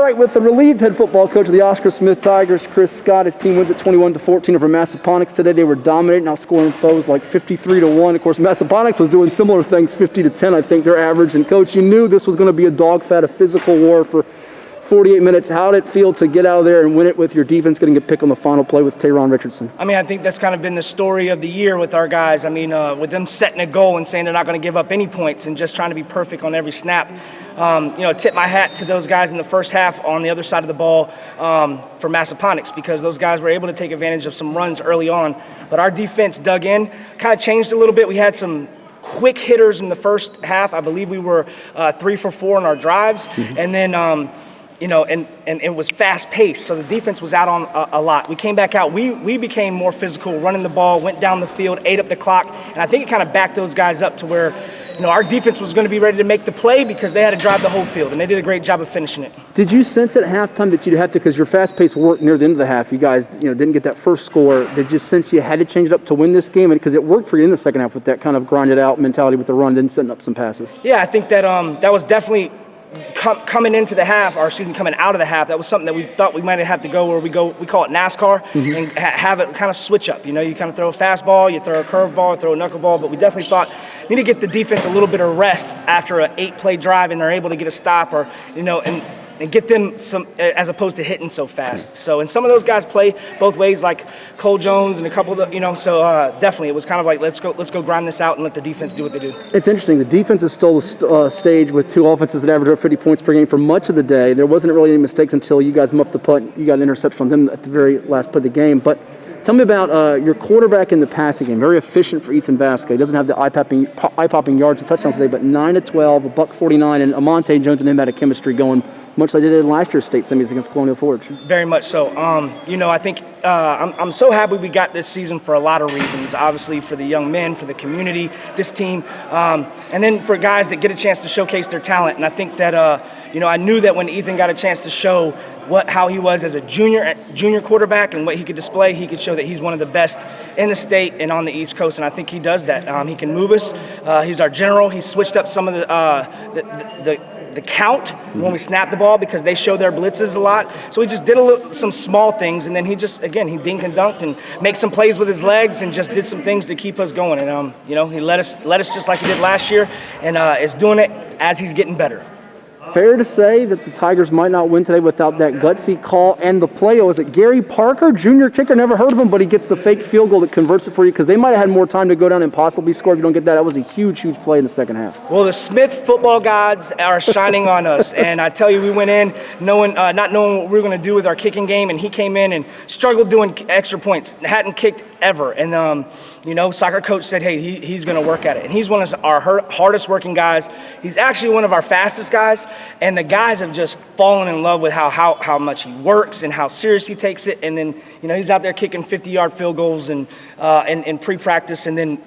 right, with the relieved head football coach of the Oscar Smith Tigers, Chris Scott, his team wins at 21-14 over Massaponax today. They were dominating, outscoring foes like 53-1. Of course, Massaponax was doing similar things, 50-10, I think, their average. And, Coach, you knew this was going to be a dogfight, a physical war for 48 minutes. How did it feel to get out of there and win it with your defense getting a pick on the final play with Tayron Richardson? I mean, I think that's kind of been the story of the year with our guys. I mean, with them setting a goal and saying they're not going to give up any points and just trying to be perfect on every snap. Tip my hat to those guys in the first half on the other side of the ball for Massaponax, because those guys were able to take advantage of some runs early on. But our defense dug in, kind of changed a little bit. We had some quick hitters in the first half. I believe we were 3 for 4 in our drives. Mm-hmm. And then, and it was fast-paced, so the defense was out on a lot. We came back out. We became more physical, running the ball, went down the field, ate up the clock, and I think it kind of backed those guys up to where our defense was going to be ready to make the play because they had to drive the whole field, and they did a great job of finishing it. Did you sense at halftime that you'd have to, because your fast-paced work near the end of the half, you guys didn't get that first score, did you sense you had to change it up to win this game? Because it worked for you in the second half with that kind of grinded-out mentality with the run, then setting up some passes. Yeah, I think that that was definitely coming out of the half, that was something that we thought we might have to go where we call it NASCAR, mm-hmm. and have it kind of switch up. You kind of throw a fastball, you throw a curveball, throw a knuckleball, but we definitely thought we need to get the defense a little bit of rest after an 8-play drive and they're able to get a stop or, and get them some, as opposed to hitting so fast. So, and some of those guys play both ways, like Cole Jones and a couple of definitely it was kind of like, let's go grind this out and let the defense do what they do. It's interesting. The defense has stole the stage with two offenses that average over 50 points per game for much of the day. There wasn't really any mistakes until you guys muffed the punt. You got an interception from them at the very last play of the game. But tell me about your quarterback in the passing game. Very efficient for Ethan Vasquez. He doesn't have the eye-popping yards and touchdowns today, but 9-12, $149, and Amante Jones and him had a chemistry going, much like they did in last year's state semis against Colonial Forge. Very much so. I think I'm so happy we got this season for a lot of reasons. Obviously for the young men, for the community, this team, and then for guys that get a chance to showcase their talent. And I think that, I knew that when Ethan got a chance to show how he was as a junior quarterback and what he could display, he could show that he's one of the best in the state and on the East Coast, and I think he does that. He can move us. He's our general. He switched up some of the count when we snapped the ball because they show their blitzes a lot. So he just did some small things, and then he dinked and dunked and make some plays with his legs and just did some things to keep us going. And he led us just like he did last year, and is doing it as he's getting better. Fair to say that the Tigers might not win today without that gutsy call and the play. Was it Gary Parker, junior kicker? Never heard of him, but he gets the fake field goal that converts it for you because they might have had more time to go down and possibly score if you don't get that. That was a huge, huge play in the second half. Well, the Smith football gods are shining on us, and I tell you, we went in not knowing what we were going to do with our kicking game, and he came in and struggled doing extra points, hadn't kicked ever, and soccer coach said, hey, he's going to work at it, and he's one of our hardest working guys. He's actually one of our fastest guys, and the guys have just fallen in love with how much he works and how serious he takes it. And then he's out there kicking 50-yard field goals and in pre-practice, and then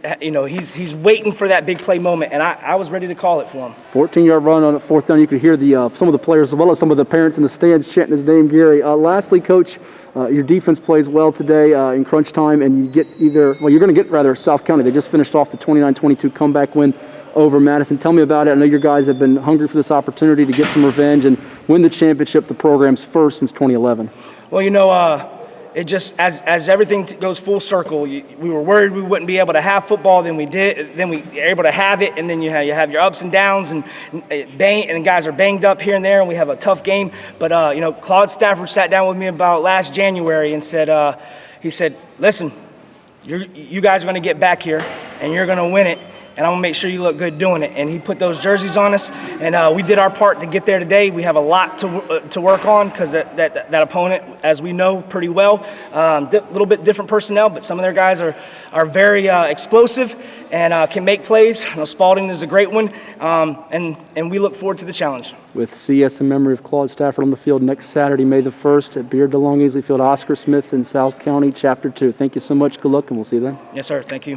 he's waiting for that big play moment, and I was ready to call it for him. 14-yard run on the fourth down. You could hear some of the players as well as some of the parents in the stands chanting his name, Gary. Lastly, Coach, your defense plays well today in crunch time, and you're going to get South County. They just finished off the 29-22 comeback win over Madison. Tell me about it. I know your guys have been hungry for this opportunity to get some revenge and win the championship, the program's first since 2011. Well, it just, as everything goes full circle, we were worried we wouldn't be able to have football, then we did, then we were able to have it, and then you have your ups and downs, and guys are banged up here and there, and we have a tough game. But, Claude Stafford sat down with me about last January and said, he said, listen, you guys are going to get back here, and you're going to win it, and I'm going to make sure you look good doing it. And he put those jerseys on us, and we did our part to get there today. We have a lot to work on because that opponent, as we know pretty well, a little bit different personnel, but some of their guys are very explosive and can make plays. Spalding is a great one, and we look forward to the challenge. With CS in memory of Claude Stafford on the field next Saturday, May the 1st at Beard-De-Long Easley Field, Oscar Smith in South County, Chapter 2. Thank you so much. Good luck, and we'll see you then. Yes, sir. Thank you.